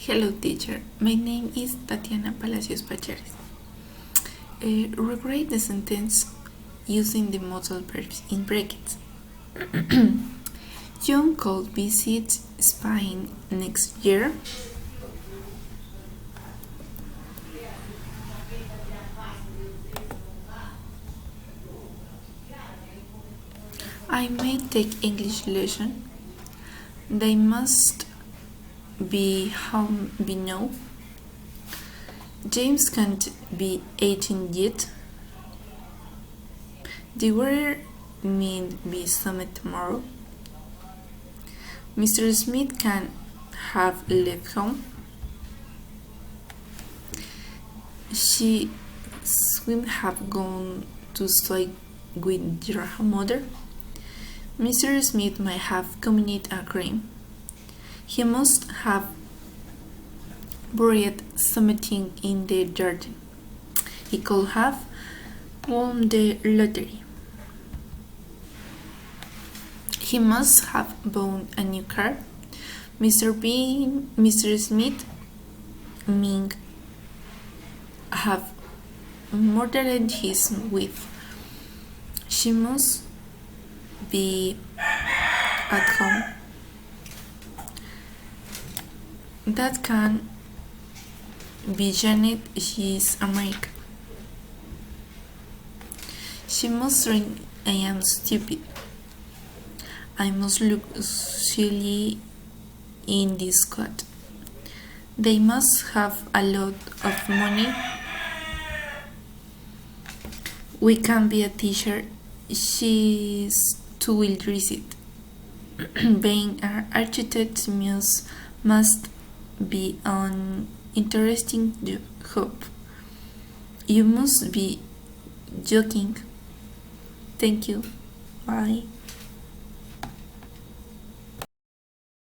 Hello teacher, my name is Tatiana Palacios Pacheres. Rewrite the sentence using the modal verbs in brackets. John could visit Spain next year. I may take English lesson. They must be home by now. James can't be 18 yet. The weather may be sunny tomorrow. Mr. Smith can have left home. She should have gone to stay with your mother. Mr. Smith might have committed a crime. He must have buried something in the garden. He could have won the lottery. He must have bought a new car. Mr. Smith may have murdered his wife. She must be at home. That can be Janet. She's American. She must think I am stupid. I must look silly in this coat. They must have a lot of money. We can be a teacher. She's too well dressed. Being an architect must be an interesting job. You must be joking. Thank you. Bye.